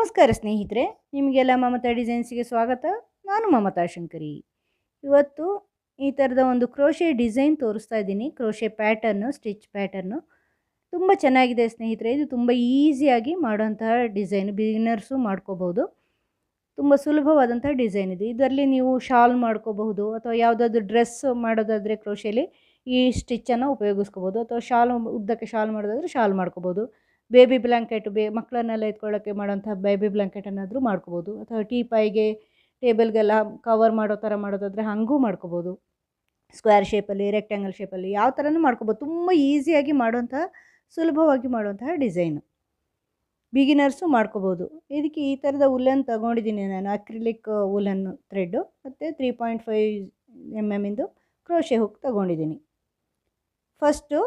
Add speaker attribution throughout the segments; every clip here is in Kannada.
Speaker 1: ನಮಸ್ಕಾರ ಸ್ನೇಹಿತರೆ, ನಿಮಗೆಲ್ಲ ಮಮತಾ ಡಿಸೈನ್ಸ್ಗೆ ಸ್ವಾಗತ. ನಾನು ಮಮತಾ ಶಂಕರಿ. ಇವತ್ತು ಈ ಥರದ ಒಂದು ಕ್ರೋಶೆ ಡಿಸೈನ್ ತೋರಿಸ್ತಾ ಇದ್ದೀನಿ. ಕ್ರೋಶೆ ಪ್ಯಾಟರ್ನು, ಸ್ಟಿಚ್ ಪ್ಯಾಟರ್ನು ತುಂಬ ಚೆನ್ನಾಗಿದೆ ಸ್ನೇಹಿತರೆ. ಇದು ತುಂಬ ಈಸಿಯಾಗಿ ಮಾಡೋಂತಹ ಡಿಸೈನ್, ಬಿಗಿನರ್ಸು ಮಾಡ್ಕೋಬೋದು. ತುಂಬ ಸುಲಭವಾದಂಥ ಡಿಸೈನ್ ಇದು. ಇದರಲ್ಲಿ ನೀವು ಶಾಲ್ ಮಾಡ್ಕೋಬಹುದು, ಅಥವಾ ಯಾವುದಾದ್ರೂ ಡ್ರೆಸ್ ಮಾಡೋದಾದರೆ ಕ್ರೋಶೆಲಿ ಈ ಸ್ಟಿಚ್ಚನ್ನು ಉಪಯೋಗಿಸ್ಕೋಬೋದು, ಅಥವಾ ಉದ್ದಕ್ಕೆ ಶಾಲ್ ಮಾಡೋದಾದರೆ ಶಾಲ್ ಮಾಡ್ಕೋಬೋದು. ಬೇಬಿ ಬ್ಲ್ಯಾಂಕೆಟ್, ಮಕ್ಕಳನ್ನೆಲ್ಲ ಎತ್ಕೊಳ್ಳೋಕ್ಕೆ ಮಾಡೋಂಥ ಬೇಬಿ ಬ್ಲ್ಯಾಂಕೆಟನ್ನಾದರೂ ಮಾಡ್ಕೋಬೋದು, ಅಥವಾ ಟೀಪಾಯಿಗೆ ಟೇಬಲ್ಗೆಲ್ಲ ಕವರ್ ಮಾಡೋ ಥರ ಮಾಡೋದಾದರೆ ಹಾಗೂ ಮಾಡ್ಕೋಬೋದು. ಸ್ಕ್ವೇರ್ ಶೇಪಲ್ಲಿ, ರೆಕ್ಟ್ಯಾಂಗಲ್ ಶೇಪಲ್ಲಿ ಯಾವ ಥರನೂ ಮಾಡ್ಕೋಬೋದು. ತುಂಬ ಈಸಿಯಾಗಿ ಮಾಡುವಂತಹ, ಸುಲಭವಾಗಿ ಮಾಡುವಂತಹ ಡಿಸೈನು, ಬಿಗಿನರ್ಸು ಮಾಡ್ಕೋಬೋದು. ಇದಕ್ಕೆ ಈ ಥರದ ಉಲ್ಲನ್ ತೊಗೊಂಡಿದ್ದೀನಿ ನಾನು, ಅಕ್ರಿಲಿಕ್ ಉಲ್ಲನ್ ಥ್ರೆಡ್ಡು, ಮತ್ತು 3.5 mm ಕ್ರೋಶೆ ಹುಕ್ ತೊಗೊಂಡಿದ್ದೀನಿ. ಫಸ್ಟು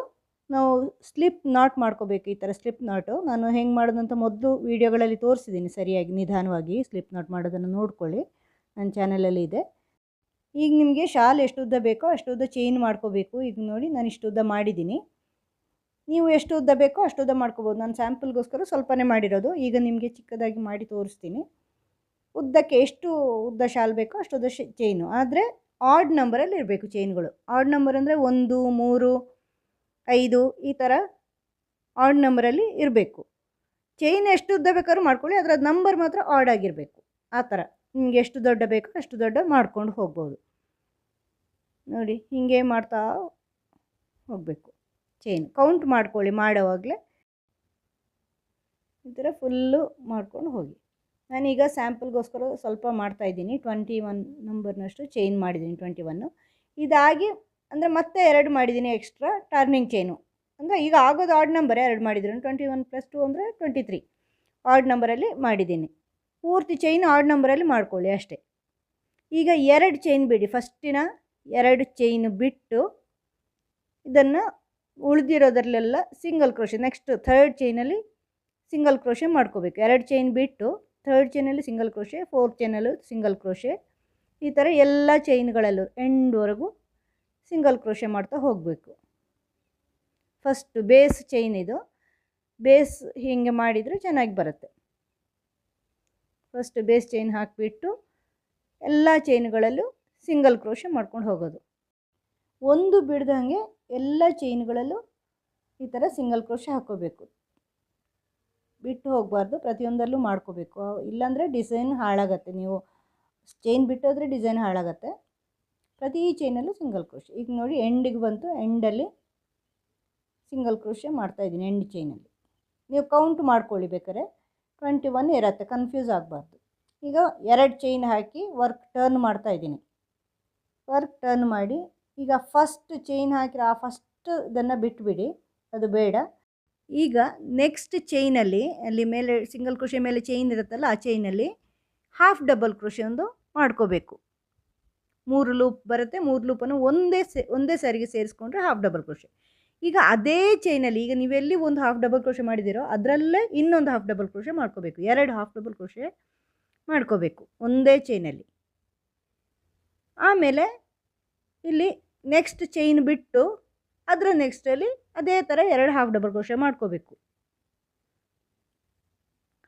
Speaker 1: ನಾವು ಸ್ಲಿಪ್ ನಾಟ್ ಮಾಡ್ಕೋಬೇಕು. ಈ ಥರ ಸ್ಲಿಪ್ ನಾಟು ನಾನು ಹೆಂಗೆ ಮಾಡೋದಂತ ಮೊದಲು ವೀಡಿಯೋಗಳಲ್ಲಿ ತೋರಿಸಿದ್ದೀನಿ ಸರಿಯಾಗಿ, ನಿಧಾನವಾಗಿ ಸ್ಲಿಪ್ ನಾಟ್ ಮಾಡೋದನ್ನು ನೋಡ್ಕೊಳ್ಳಿ, ನನ್ನ ಚಾನಲಲ್ಲಿ ಇದೆ. ಈಗ ನಿಮಗೆ ಶಾಲ್ ಎಷ್ಟು ಉದ್ದ ಬೇಕೋ ಅಷ್ಟು ಉದ್ದ ಚೈನ್ ಮಾಡ್ಕೋಬೇಕು. ಈಗ ನೋಡಿ ನಾನು ಇಷ್ಟು ಉದ್ದ ಮಾಡಿದ್ದೀನಿ. ನೀವು ಎಷ್ಟು ಉದ್ದ ಬೇಕೋ ಅಷ್ಟು ಉದ್ದ ಮಾಡ್ಕೋಬೋದು. ನಾನು ಸ್ಯಾಂಪಲ್ಗೋಸ್ಕರ ಸ್ವಲ್ಪನೇ ಮಾಡಿರೋದು. ಈಗ ನಿಮಗೆ ಚಿಕ್ಕದಾಗಿ ಮಾಡಿ ತೋರಿಸ್ತೀನಿ. ಉದ್ದಕ್ಕೆ ಎಷ್ಟು ಉದ್ದ ಶಾಲ್ ಬೇಕೋ ಅಷ್ಟು ಉದ್ದ ಚೈನು, ಆದರೆ ಆಡ್ ನಂಬರಲ್ಲಿ ಇರಬೇಕು ಚೈನ್ಗಳು. ಆಡ್ ನಂಬರ್ ಅಂದರೆ 1, 3, 5 ಈ ಥರ ಆಡ್ ನಂಬರಲ್ಲಿ ಇರಬೇಕು. ಚೈನ್ ಎಷ್ಟು ಉದ್ದ ಬೇಕಾದ್ರೂ ಮಾಡ್ಕೊಳ್ಳಿ, ಅದರ ನಂಬರ್ ಮಾತ್ರ ಆಡ್ ಆಗಿರಬೇಕು. ಆ ಥರ ನಿಮಗೆ ಎಷ್ಟು ದೊಡ್ಡ ಬೇಕೋ ಅಷ್ಟು ದೊಡ್ಡ ಮಾಡ್ಕೊಂಡು ಹೋಗ್ಬೋದು. ನೋಡಿ ಹೀಗೆ ಮಾಡ್ತಾ ಹೋಗಬೇಕು. ಚೈನ್ ಕೌಂಟ್ ಮಾಡ್ಕೊಳ್ಳಿ ಮಾಡೋವಾಗಲೇ. ಈ ಥರ ಫುಲ್ಲು ಮಾಡ್ಕೊಂಡು ಹೋಗಿ. ನಾನೀಗ ಸ್ಯಾಂಪಲ್ಗೋಸ್ಕರ ಸ್ವಲ್ಪ ಮಾಡ್ತಾಯಿದ್ದೀನಿ. 21 ನಂಬರ್ನಷ್ಟು ಚೈನ್ ಮಾಡಿದ್ದೀನಿ. 21 ಇದಾಗಿ ಅಂದರೆ ಮತ್ತೆ 2 ಮಾಡಿದ್ದೀನಿ ಎಕ್ಸ್ಟ್ರಾ ಟರ್ನಿಂಗ್ ಚೈನು. ಅಂದರೆ ಈಗ ಆಗೋದು ಆಡ್ ನಂಬರೇ, 2 ಮಾಡಿದ್ದೀನಿ. 21 + 2 ಅಂದರೆ 23 ಆಡ್ ನಂಬರಲ್ಲಿ ಮಾಡಿದ್ದೀನಿ. ಪೂರ್ತಿ ಚೈನ್ ಆಡ್ ನಂಬರಲ್ಲಿ ಮಾಡ್ಕೊಳ್ಳಿ ಅಷ್ಟೇ. ಈಗ 2 ಚೈನ್ ಬಿಡಿ. ಫಸ್ಟಿನ 2 ಚೈನ್ ಬಿಟ್ಟು ಇದನ್ನು ಉಳಿದಿರೋದ್ರಲ್ಲೆಲ್ಲ ಸಿಂಗಲ್ ಕ್ರೋಶೆ. ನೆಕ್ಸ್ಟ್ 3rd ಚೈನಲ್ಲಿ ಸಿಂಗಲ್ ಕ್ರೋಶೆ ಮಾಡ್ಕೋಬೇಕು. 2 ಚೈನ್ ಬಿಟ್ಟು 3rd ಚೈನಲ್ಲಿ ಸಿಂಗಲ್ ಕ್ರೋಶೆ, 4th ಚೈನಲ್ಲೂ ಸಿಂಗಲ್ ಕ್ರೋಶೆ. ಈ ಥರ ಎಲ್ಲ ಚೈನ್ಗಳಲ್ಲೂ ಎಂಡ್ವರೆಗೂ ಸಿಂಗಲ್ ಕ್ರೋಶೆ ಮಾಡ್ತಾ ಹೋಗಬೇಕು. ಫಸ್ಟ್ ಬೇಸ್ ಚೈನ್ ಇದು. ಬೇಸ್ ಹೀಗೆ ಮಾಡಿದರೆ ಚೆನ್ನಾಗಿ ಬರುತ್ತೆ. ಫಸ್ಟ್ ಬೇಸ್ ಚೈನ್ ಹಾಕಿಬಿಟ್ಟು ಎಲ್ಲ ಚೈನ್ಗಳಲ್ಲೂ ಸಿಂಗಲ್ ಕ್ರೋಶೆ ಮಾಡ್ಕೊಂಡು ಹೋಗೋದು. ಒಂದು ಬಿಡ್ದಂಗೆ ಎಲ್ಲ ಚೈನ್ಗಳಲ್ಲೂ ಈ ಥರ ಸಿಂಗಲ್ ಕ್ರೋಶೆ ಹಾಕ್ಕೋಬೇಕು. ಬಿಟ್ಟು ಹೋಗಬಾರ್ದು, ಪ್ರತಿಯೊಂದರಲ್ಲೂ ಮಾಡ್ಕೋಬೇಕು. ಇಲ್ಲಾಂದರೆ ಡಿಸೈನ್ ಹಾಳಾಗತ್ತೆ. ನೀವು ಚೈನ್ ಬಿಟ್ಟೋದ್ರೆ ಡಿಸೈನ್ ಹಾಳಾಗತ್ತೆ. ಪ್ರತಿ ಚೈನಲ್ಲೂ ಸಿಂಗಲ್ ಕ್ರೋಶೆ. ಈಗ ನೋಡಿ ಎಂಡಿಗೆ ಬಂತು. ಎಂಡಲ್ಲಿ ಸಿಂಗಲ್ ಕ್ರೋಶೆ ಮಾಡ್ತಾಯಿದ್ದೀನಿ. ಎಂಡ್ ಚೈನಲ್ಲಿ ನೀವು ಕೌಂಟ್ ಮಾಡ್ಕೊಳ್ಳಿ ಬೇಕಾದ್ರೆ. 21 ಇರುತ್ತೆ, ಕನ್ಫ್ಯೂಸ್ ಆಗಬಾರ್ದು. ಈಗ 2 ಚೈನ್ ಹಾಕಿ ವರ್ಕ್ ಟರ್ನ್ ಮಾಡ್ತಾಯಿದ್ದೀನಿ. ವರ್ಕ್ ಟರ್ನ್ ಮಾಡಿ ಈಗ ಫಸ್ಟ್ ಚೈನ್ ಹಾಕಿರೋ ಆ ಫಸ್ಟ್ ಇದನ್ನು ಬಿಟ್ಬಿಡಿ, ಅದು ಬೇಡ. ಈಗ ನೆಕ್ಸ್ಟ್ ಚೈನಲ್ಲಿ, ಅಲ್ಲಿ ಮೇಲೆ ಸಿಂಗಲ್ ಕ್ರೋಶೆ ಮೇಲೆ ಚೈನ್ ಇರುತ್ತಲ್ಲ, ಆ ಚೈನಲ್ಲಿ ಹಾಫ್ ಡಬಲ್ ಕ್ರೋಶೆ ಒಂದು ಮಾಡ್ಕೋಬೇಕು. 3 ಲೂಪ್ ಬರುತ್ತೆ. 3 ಲೂಪನ್ನು ಒಂದೇ ಸಾರಿಗೆ ಸೇರಿಸ್ಕೊಂಡ್ರೆ ಹಾಫ್ ಡಬಲ್ ಕ್ರೋಶೆ. ಈಗ ಅದೇ ಚೈನಲ್ಲಿ, ಈಗ ನೀವೆಲ್ಲಿ ಒಂದು ಹಾಫ್ ಡಬಲ್ ಕ್ರೋಶೆ ಮಾಡಿದ್ದೀರೋ ಅದರಲ್ಲೇ ಇನ್ನೊಂದು ಹಾಫ್ ಡಬಲ್ ಕ್ರೋಶೆ ಮಾಡ್ಕೋಬೇಕು. 2 ಹಾಫ್ ಡಬಲ್ ಕ್ರೋಶೆ ಮಾಡ್ಕೋಬೇಕು ಒಂದೇ ಚೈನಲ್ಲಿ. ಆಮೇಲೆ ಇಲ್ಲಿ ನೆಕ್ಸ್ಟ್ ಚೈನ್ ಬಿಟ್ಟು ಅದರ ನೆಕ್ಸ್ಟಲ್ಲಿ ಅದೇ ಥರ 2 ಹಾಫ್ ಡಬಲ್ ಕ್ರೋಶೆ ಮಾಡ್ಕೋಬೇಕು.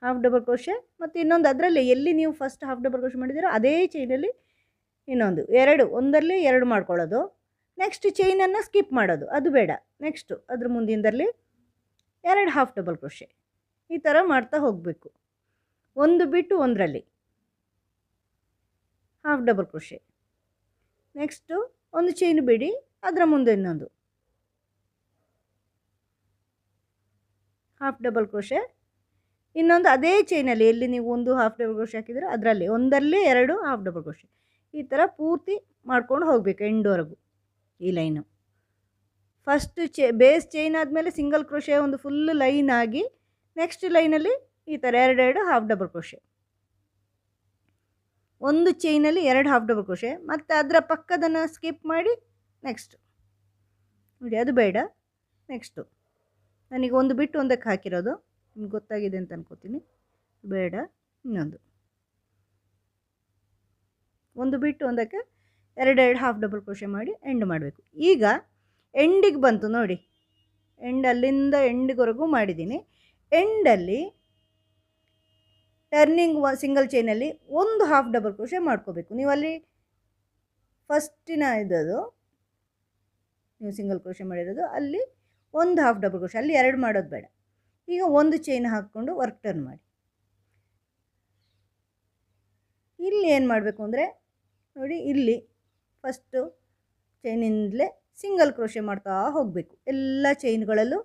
Speaker 1: ಹಾಫ್ ಡಬಲ್ ಕ್ರೋಶೆ ಮತ್ತು ಇನ್ನೊಂದು ಅದರಲ್ಲಿ ಎಲ್ಲಿ ನೀವು ಫಸ್ಟ್ ಹಾಫ್ ಡಬಲ್ ಕ್ರೋಶೆ ಮಾಡಿದ್ದೀರೋ ಅದೇ ಚೈನಲ್ಲಿ ಇನ್ನೊಂದು 2, ಒಂದರಲ್ಲಿ 2 ಮಾಡ್ಕೊಳ್ಳೋದು. ನೆಕ್ಸ್ಟ್ ಚೈನನ್ನು ಸ್ಕಿಪ್ ಮಾಡೋದು, ಅದು ಬೇಡ. ನೆಕ್ಸ್ಟು ಅದ್ರ ಮುಂದಿನದಲ್ಲಿ 2 ಹಾಫ್ ಡಬಲ್ ಕ್ರೋಶೆ. ಈ ಥರ ಮಾಡ್ತಾ ಹೋಗಬೇಕು. ಒಂದು ಬಿಟ್ಟು ಒಂದರಲ್ಲಿ ಹಾಫ್ ಡಬಲ್ ಕ್ರೋಶೆ. ನೆಕ್ಸ್ಟು ಒಂದು ಚೈನ್ ಬಿಡಿ, ಅದರ ಮುಂದೆ ಇನ್ನೊಂದು ಹಾಫ್ ಡಬಲ್ ಕ್ರೋಶೆ. ಇನ್ನೊಂದು ಅದೇ ಚೈನಲ್ಲಿ ಎಲ್ಲಿ ನೀವು ಒಂದು ಹಾಫ್ ಡಬಲ್ ಕ್ರೋಶೆ ಹಾಕಿದರೆ ಅದರಲ್ಲಿ ಒಂದಲ್ಲೇ 2 ಹಾಫ್ ಡಬಲ್ ಕ್ರೋಶೆ. ಈ ಥರ ಪೂರ್ತಿ ಮಾಡ್ಕೊಂಡು ಹೋಗಬೇಕು ಎಂಡ್ವರೆಗೂ ಈ ಲೈನು. ಫಸ್ಟ್ ಬೇಸ್ ಚೈನ್ ಆದಮೇಲೆ ಸಿಂಗಲ್ ಕ್ರೋಶೆ ಒಂದು ಫುಲ್ ಲೈನ್ ಆಗಿ ನೆಕ್ಸ್ಟ್ ಲೈನಲ್ಲಿ ಈ ಥರ 2 ಹಾಫ್ ಡಬಲ್ ಕ್ರೋಶೆ. ಒಂದು ಚೈನಲ್ಲಿ 2 ಹಾಫ್ ಡಬಲ್ ಕ್ರೋಶೆ, ಮತ್ತು ಅದರ ಪಕ್ಕದನ್ನು ಸ್ಕಿಪ್ ಮಾಡಿ ನೆಕ್ಸ್ಟ್ ನೋಡಿ, ಅದು ಬೇಡ. ನೆಕ್ಸ್ಟು ನನಗೆ ಒಂದು ಬಿಟ್ಟು ಒಂದಕ್ಕೆ ಹಾಕಿರೋದು, ನಿಮ್ಗೆ ಗೊತ್ತಾಗಿದೆ ಅಂತ ಅನ್ಕೋತೀನಿ. ಬೇಡ. ಇನ್ನೊಂದು ಒಂದು ಬಿಟ್ಟು ಒಂದಕ್ಕೆ 2 ಹಾಫ್ ಡಬಲ್ ಕ್ರೋಶೆ ಮಾಡಿ ಎಂಡ್ ಮಾಡಬೇಕು. ಈಗ ಎಂಡಿಗೆ ಬಂತು ನೋಡಿ, ಎಂಡ್ ಅಲ್ಲಿಂದ ಎಂಡ್ವರೆಗೂ ಮಾಡಿದ್ದೀನಿ. ಎಂಡಲ್ಲಿ ಟರ್ನಿಂಗ್ ಸಿಂಗಲ್ ಚೈನಲ್ಲಿ ಒಂದು ಹಾಫ್ ಡಬಲ್ ಕ್ರೋಶೆ ಮಾಡ್ಕೋಬೇಕು. ನೀವು ಅಲ್ಲಿ ಫಸ್ಟಿನ ಇದ್ದದು ನೀವು ಸಿಂಗಲ್ ಕ್ರೋಶೆ ಮಾಡಿರೋದು ಅಲ್ಲಿ ಒಂದು ಹಾಫ್ ಡಬಲ್ ಕ್ರೋಶೆ, ಅಲ್ಲಿ 2 ಮಾಡೋದು ಬೇಡ. ಈಗ ಒಂದು ಚೈನ್ ಹಾಕ್ಕೊಂಡು ವರ್ಕ್ ಟರ್ನ್ ಮಾಡಿ. ಇಲ್ಲಿ ಏನು ಮಾಡಬೇಕು ಅಂದರೆ ನೋಡಿ, ಇಲ್ಲಿ ಫಸ್ಟು ಚೈನಿಂದಲೇ ಸಿಂಗಲ್ ಕ್ರೋಶೆ ಮಾಡ್ತಾ ಹೋಗಬೇಕು. ಎಲ್ಲ ಚೈನ್ಗಳಲ್ಲೂ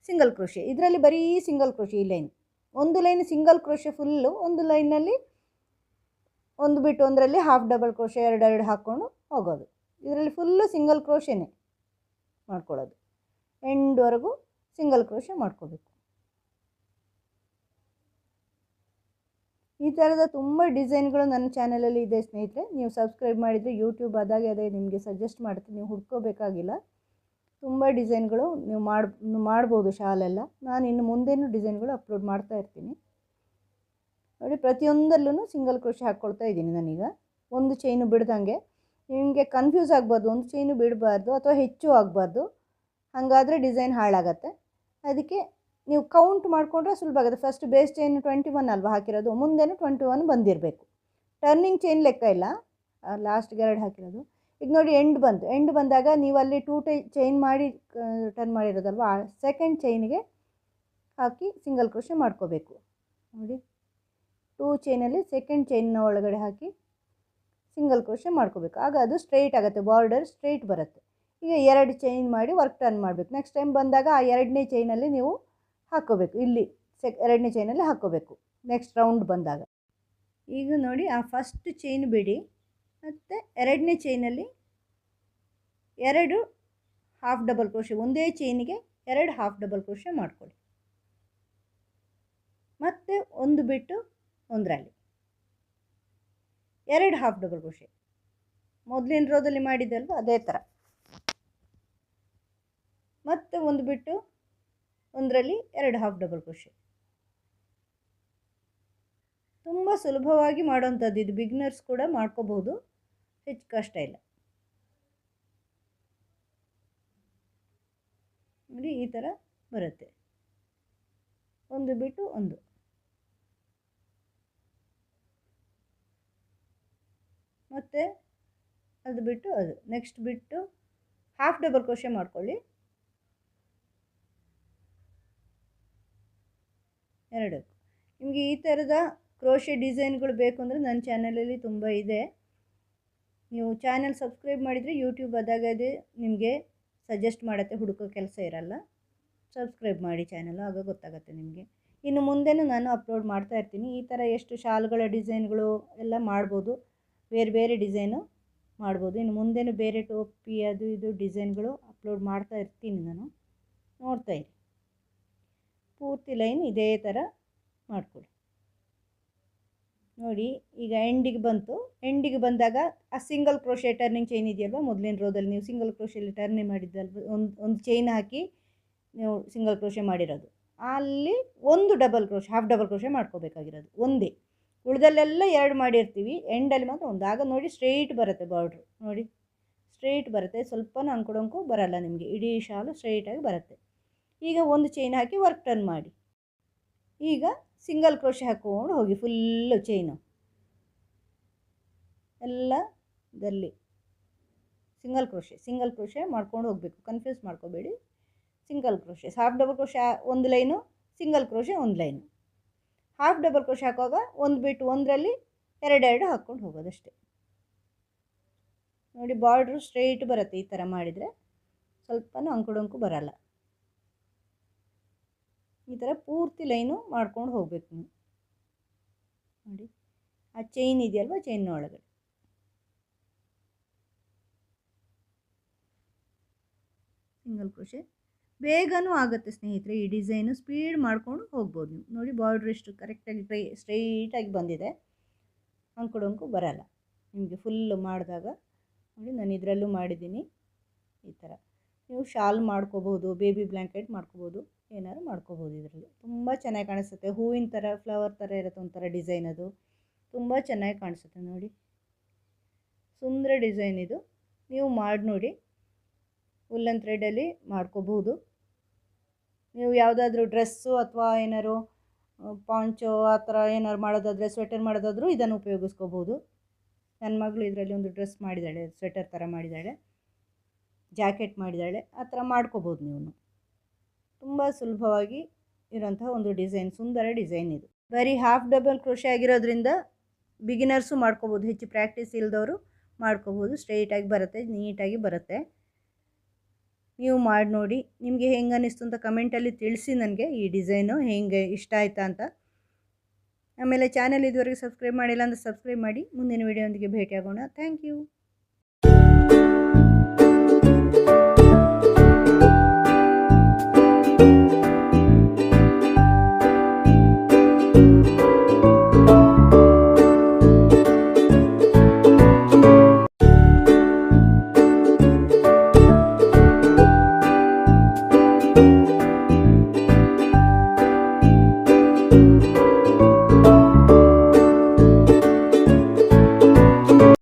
Speaker 1: ಸಿಂಗಲ್ ಕ್ರೋಶೆ. ಇದರಲ್ಲಿ ಬರೀ ಸಿಂಗಲ್ ಕ್ರೋಶೆ ಈ ಲೈನ್. ಒಂದು ಲೈನ್ ಸಿಂಗಲ್ ಕ್ರೋಶೆ ಫುಲ್ಲು, ಒಂದು ಲೈನಲ್ಲಿ ಒಂದು ಬಿಟ್ಟು ಒಂದರಲ್ಲಿ ಹಾಫ್ ಡಬಲ್ ಕ್ರೋಶೆ 2 ಹಾಕ್ಕೊಂಡು ಹೋಗೋದು. ಇದರಲ್ಲಿ ಫುಲ್ಲು ಸಿಂಗಲ್ ಕ್ರೋಶೆನೇ ಮಾಡ್ಕೊಳ್ಳೋದು. ಎಂಡ್ವರೆಗೂ ಸಿಂಗಲ್ ಕ್ರೋಶೆ ಮಾಡ್ಕೋಬೇಕು. ಈ ಥರದ ತುಂಬ ಡಿಸೈನ್ಗಳು ನನ್ನ ಚಾನಲಲ್ಲಿ ಇದೆ ಸ್ನೇಹಿತರೆ. ನೀವು ಸಬ್ಸ್ಕ್ರೈಬ್ ಮಾಡಿದರೆ ಯೂಟ್ಯೂಬ್ ಆದಾಗೆ ಅದೇ ನಿಮಗೆ ಸಜೆಸ್ಟ್ ಮಾಡುತ್ತೆ, ನೀವು ಹುಡ್ಕೋಬೇಕಾಗಿಲ್ಲ. ತುಂಬ ಡಿಸೈನ್ಗಳು ನೀವು ಮಾಡ್ಬೋದು ಶಾಲೆಲ್ಲ. ನಾನು ಇನ್ನು ಮುಂದೇನು ಡಿಸೈನ್ಗಳು ಅಪ್ಲೋಡ್ ಮಾಡ್ತಾ ಇರ್ತೀನಿ ನೋಡಿ. ಪ್ರತಿಯೊಂದಲ್ಲೂ ಸಿಂಗಲ್ ಕ್ರೋಶೆ ಹಾಕ್ಕೊಳ್ತಾ ಇದ್ದೀನಿ ನಾನೀಗ. ಒಂದು ಚೈನು ಬಿಡ್ದಂಗೆ. ನಿಮಗೆ ಕನ್ಫ್ಯೂಸ್ ಆಗ್ಬಾರ್ದು, ಒಂದು ಚೈನು ಬಿಡಬಾರ್ದು ಅಥವಾ ಹೆಚ್ಚು ಆಗಬಾರ್ದು, ಹಾಗಾದರೆ ಡಿಸೈನ್ ಹಾಳಾಗತ್ತೆ. ಅದಕ್ಕೆ ನೀವು ಕೌಂಟ್ ಮಾಡಿಕೊಂಡ್ರೆ ಸುಲಭ ಆಗುತ್ತೆ. ಫಸ್ಟ್ ಬೇಸ್ ಚೈನ್ 21 ಅಲ್ವಾ ಹಾಕಿರೋದು, ಮುಂದೆನೂ 21 ಬಂದಿರಬೇಕು. ಟರ್ನಿಂಗ್ ಚೈನ್ ಲೆಕ್ಕ ಇಲ್ಲ, ಲಾಸ್ಟ್ಗೆ 2 ಹಾಕಿರೋದು. ಈಗ ನೋಡಿ ಎಂಡ್ ಬಂತು. ಎಂಡ್ ಬಂದಾಗ ನೀವು ಅಲ್ಲಿ 2 ಚೈನ್ ಮಾಡಿ ಟರ್ನ್ ಮಾಡಿರೋದಲ್ವ, ಆ ಸೆಕೆಂಡ್ ಚೈನಿಗೆ ಹಾಕಿ ಸಿಂಗಲ್ ಕ್ರೋಶೆ ಮಾಡ್ಕೋಬೇಕು ನೋಡಿ. 2 ಚೈನಲ್ಲಿ ಸೆಕೆಂಡ್ ಚೈನ್ನ ಒಳಗಡೆ ಹಾಕಿ ಸಿಂಗಲ್ ಕ್ರೋಶೆ ಮಾಡ್ಕೋಬೇಕು. ಆಗ ಅದು ಸ್ಟ್ರೈಟ್ ಆಗುತ್ತೆ, ಬಾರ್ಡರ್ ಸ್ಟ್ರೈಟ್ ಬರುತ್ತೆ. ಈಗ 2 ಚೈನ್ ಮಾಡಿ ವರ್ಕ್ ಟರ್ನ್ ಮಾಡಬೇಕು. ನೆಕ್ಸ್ಟ್ ಟೈಮ್ ಬಂದಾಗ ಆ 2ನೇ ಚೈನಲ್ಲಿ ನೀವು ಹಾಕ್ಕೋಬೇಕು. ಇಲ್ಲಿ 2ನೇ ಚೈನಲ್ಲಿ ಹಾಕ್ಕೋಬೇಕು ನೆಕ್ಸ್ಟ್ ರೌಂಡ್ ಬಂದಾಗ. ಈಗ ನೋಡಿ, ಆ ಫಸ್ಟ್ ಚೈನ್ ಬಿಡಿ, ಮತ್ತು 2ನೇ ಚೈನಲ್ಲಿ 2 ಹಾಫ್ ಡಬಲ್ ಕ್ರೋಶೆ, ಒಂದೇ ಚೈನಿಗೆ 2 ಹಾಫ್ ಡಬಲ್ ಕ್ರೋಶೆ ಮಾಡ್ಕೊಳ್ಳಿ. ಮತ್ತು ಒಂದು ಬಿಟ್ಟು ಒಂದರಲ್ಲಿ 2 ಹಾಫ್ ಡಬಲ್ ಕ್ರೋಶೆ ಮೊದಲಿನ ರೋದಲ್ಲಿ ಮಾಡಿದ್ದಲ್ವ ಅದೇ ಥರ. ಮತ್ತು ಒಂದು ಬಿಟ್ಟು ಒಂದರಲ್ಲಿ 2 ಹಾಫ್ ಡಬಲ್ ಕ್ರೋಶೆ. ತುಂಬ ಸುಲಭವಾಗಿ ಮಾಡೋವಂಥದ್ದು ಇದು, ಬಿಗ್ನರ್ಸ್ ಕೂಡ ಮಾಡ್ಕೋಬಹುದು, ಹೆಚ್ಚು ಕಷ್ಟ ಇಲ್ಲ ನೋಡಿ. ಈ ಥರ ಬರುತ್ತೆ, ಒಂದು ಬಿಟ್ಟು ಒಂದು. ಮತ್ತು ಅದು ಬಿಟ್ಟು ಅದು, ನೆಕ್ಸ್ಟ್ ಬಿಟ್ಟು ಹಾಫ್ ಡಬಲ್ ಕ್ರೋಶೆ ಮಾಡ್ಕೊಳ್ಳಿ. 2 ನಿಮಗೆ ಈ ಥರದ ಕ್ರೋಶೆ ಡಿಸೈನ್ಗಳು ಬೇಕು ಅಂದರೆ ನನ್ನ ಚಾನಲಲ್ಲಿ ತುಂಬ ಇದೆ. ನೀವು ಚಾನಲ್ ಸಬ್ಸ್ಕ್ರೈಬ್ ಮಾಡಿದರೆ ಯೂಟ್ಯೂಬ್ ಅದಾಗದೇ ನಿಮಗೆ ಸಜೆಸ್ಟ್ ಮಾಡುತ್ತೆ, ಹುಡುಕೋ ಕೆಲಸ ಇರಲ್ಲ. ಸಬ್ಸ್ಕ್ರೈಬ್ ಮಾಡಿ ಚಾನಲ್, ಆಗ ಗೊತ್ತಾಗುತ್ತೆ ನಿಮಗೆ. ಇನ್ನು ಮುಂದೆನೂ ನಾನು ಅಪ್ಲೋಡ್ ಮಾಡ್ತಾ ಇರ್ತೀನಿ. ಈ ಥರ ಎಷ್ಟು ಶಾಲ್ಗಳ ಡಿಸೈನ್ಗಳು ಎಲ್ಲ ಮಾಡ್ಬೋದು, ಬೇರೆ ಬೇರೆ ಡಿಸೈನು ಮಾಡ್ಬೋದು. ಇನ್ನು ಮುಂದೆನೂ ಬೇರೆ ಟೋಪಿ ಅದು ಇದು ಡಿಸೈನ್ಗಳು ಅಪ್ಲೋಡ್ ಮಾಡ್ತಾ ಇರ್ತೀನಿ ನಾನು, ನೋಡ್ತಾ ಇರಿ. ಪೂರ್ತಿ ಲೈನ್ ಇದೇ ಥರ ಮಾಡ್ಕೊಳ್ಳಿ ನೋಡಿ. ಈಗ ಎಂಡಿಗೆ ಬಂತು. ಎಂಡಿಗೆ ಬಂದಾಗ ಆ ಸಿಂಗಲ್ ಕ್ರೋಶೆ ಟರ್ನಿಂಗ್ ಚೈನ್ ಇದೆಯಲ್ವ, ಮೊದಲಿನ ರೋದಲ್ಲಿ ನೀವು ಸಿಂಗಲ್ ಕ್ರೋಶೆಯಲ್ಲಿ ಟರ್ನಿಂಗ್ ಮಾಡಿದ್ದಲ್ವ, ಒಂದು ಚೈನ್ ಹಾಕಿ ನೀವು ಸಿಂಗಲ್ ಕ್ರೋಶೆ ಮಾಡಿರೋದು, ಅಲ್ಲಿ ಒಂದು double crochet, half double crochet ಮಾಡ್ಕೋಬೇಕಾಗಿರೋದು ಒಂದೇ. ಉಳಿದಲ್ಲೆಲ್ಲ 2 ಮಾಡಿರ್ತೀವಿ, ಎಂಡಲ್ಲಿ ಮಾತ್ರ ಒಂದು. ಆಗ ನೋಡಿ ಸ್ಟ್ರೈಟ್ ಬರುತ್ತೆ ಬಾರ್ಡ್ರು ನೋಡಿ, ಸ್ಟ್ರೈಟ್ ಬರುತ್ತೆ, ಸ್ವಲ್ಪನೂ ಅಂಕು ಬರಲ್ಲ ನಿಮಗೆ, ಇಡೀ ಶಾಲು ಸ್ಟ್ರೈಟಾಗಿ ಬರುತ್ತೆ. ಈಗ ಒಂದು ಚೈನ್ ಹಾಕಿ ವರ್ಕ್ ಟರ್ನ್ ಮಾಡಿ. ಈಗ ಸಿಂಗಲ್ ಕ್ರೋಶೆ ಹಾಕ್ಕೊಂಡು ಹೋಗಿ ಫುಲ್ಲು ಚೈನು ಎಲ್ಲ ಇದರಲ್ಲಿ ಸಿಂಗಲ್ ಕ್ರೋಶೆ ಮಾಡ್ಕೊಂಡು ಹೋಗಬೇಕು. ಕನ್ಫ್ಯೂಸ್ ಮಾಡ್ಕೋಬೇಡಿ. Single crochet, half double crochet ಒಂದು ಲೈನು, ಸಿಂಗಲ್ ಕ್ರೋಶೆ ಒಂದು ಲೈನು. ಹಾಫ್ ಡಬಲ್ ಕ್ರೋಶೆ ಹಾಕುವಾಗ ಒಂದು ಬಿಟ್ಟು ಒಂದರಲ್ಲಿ 2 ಹಾಕ್ಕೊಂಡು ಹೋಗೋದಷ್ಟೇ ನೋಡಿ. ಬಾರ್ಡ್ರು ಸ್ಟ್ರೈಟ್ ಬರುತ್ತೆ ಈ ಥರ ಮಾಡಿದರೆ, ಸ್ವಲ್ಪನೂ ಅಂಕು ಬರಲ್ಲ. ಈ ಥರ ಪೂರ್ತಿ ಲೈನು ಮಾಡ್ಕೊಂಡು ಹೋಗ್ಬೇಕು ನೀವು ನೋಡಿ. ಆ ಚೈನ್ ಇದೆಯಲ್ವ, ಚೈನ್ನ ಒಳಗಡೆ ಸಿಂಗಲ್ ಕ್ರೋಶೆ. ಬೇಗನೂ ಆಗುತ್ತೆ ಸ್ನೇಹಿತರೆ ಈ ಡಿಸೈನು, ಸ್ಪೀಡ್ ಮಾಡ್ಕೊಂಡು ಹೋಗ್ಬೋದು ನೀವು ನೋಡಿ. ಬಾರ್ಡ್ರ್ ಎಷ್ಟು ಕರೆಕ್ಟಾಗಿ ಸ್ಟ್ರೈಟಾಗಿ ಬಂದಿದೆ, ಅಂಕು ಬರಲ್ಲ ನಿಮಗೆ ಫುಲ್ಲು ಮಾಡಿದಾಗ ನೋಡಿ. ನಾನು ಇದರಲ್ಲೂ ಮಾಡಿದ್ದೀನಿ. ಈ ಥರ ನೀವು ಶಾಲ್ ಮಾಡ್ಕೋಬೋದು, ಬೇಬಿ ಬ್ಲ್ಯಾಂಕೆಟ್ ಮಾಡ್ಕೋಬೋದು, ಏನಾದ್ರು ಮಾಡ್ಕೋಬೋದು. ಇದರಲ್ಲಿ ತುಂಬ ಚೆನ್ನಾಗಿ ಕಾಣಿಸುತ್ತೆ, ಹೂವಿನ ಥರ ಫ್ಲವರ್ ಥರ ಇರುತ್ತೆ, ಒಂಥರ ಡಿಸೈನ್. ಅದು ತುಂಬ ಚೆನ್ನಾಗಿ ಕಾಣಿಸುತ್ತೆ ನೋಡಿ, ಸುಂದರ ಡಿಸೈನ್ ಇದು. ನೀವು ಮಾಡಿ ನೋಡಿ, ಉಲ್ಲನ್ ಥ್ರೆಡಲ್ಲಿ ಮಾಡ್ಕೋಬೋದು. ನೀವು ಯಾವುದಾದ್ರೂ ಡ್ರೆಸ್ಸು ಅಥವಾ ಏನಾದ್ರು ಪಾಂಚೋ ಆ ಥರ ಏನಾದ್ರು ಮಾಡೋದಾದರೆ, ಸ್ವೆಟರ್ ಮಾಡೋದಾದರೂ ಇದನ್ನು ಉಪಯೋಗಿಸ್ಕೋಬೋದು. ನನ್ನ ಮಗಳು ಇದರಲ್ಲಿ ಒಂದು ಡ್ರೆಸ್ ಮಾಡಿದ್ದಾಳೆ, ಸ್ವೆಟರ್ ಥರ ಮಾಡಿದ್ದಾಳೆ, ಜಾಕೆಟ್ ಮಾಡಿದ್ದಾಳೆ. ಆ ಥರ ಮಾಡ್ಕೋಬೋದು ನೀವು. ತುಂಬ ಸುಲಭವಾಗಿ ಇರೋಂತಹ ಒಂದು ಡಿಸೈನ್, ಸುಂದರ ಡಿಸೈನ್ ಇದು. ಬರೀ ಹಾಫ್ ಡಬಲ್ ಕ್ರೋಶೆ ಆಗಿರೋದ್ರಿಂದ ಬಿಗಿನರ್ಸು ಮಾಡ್ಕೋಬೋದು, ಹೆಚ್ಚು ಪ್ರಾಕ್ಟೀಸ್ ಇಲ್ಲದವರು ಮಾಡ್ಕೋಬೋದು. ಸ್ಟ್ರೈಟಾಗಿ ಬರುತ್ತೆ, ನೀಟಾಗಿ ಬರುತ್ತೆ. ನೀವು ಮಾಡಿ ನೋಡಿ, ನಿಮಗೆ ಹೆಂಗೆ ಅನ್ನಿಸ್ತು ಅಂತ ಕಮೆಂಟಲ್ಲಿ ತಿಳಿಸಿ ನನಗೆ. ಈ ಡಿಸೈನು ಹೆಂಗೆ ಇಷ್ಟ ಆಯ್ತಾ ಅಂತ. ಆಮೇಲೆ ಚಾನಲ್ ಇದುವರೆಗೆ ಸಬ್ಸ್ಕ್ರೈಬ್ ಮಾಡಿಲ್ಲ ಅಂದರೆ ಸಬ್ಸ್ಕ್ರೈಬ್ ಮಾಡಿ. ಮುಂದಿನ ವೀಡಿಯೋದೊಂದಿಗೆ ಭೇಟಿಯಾಗೋಣ. Thank you.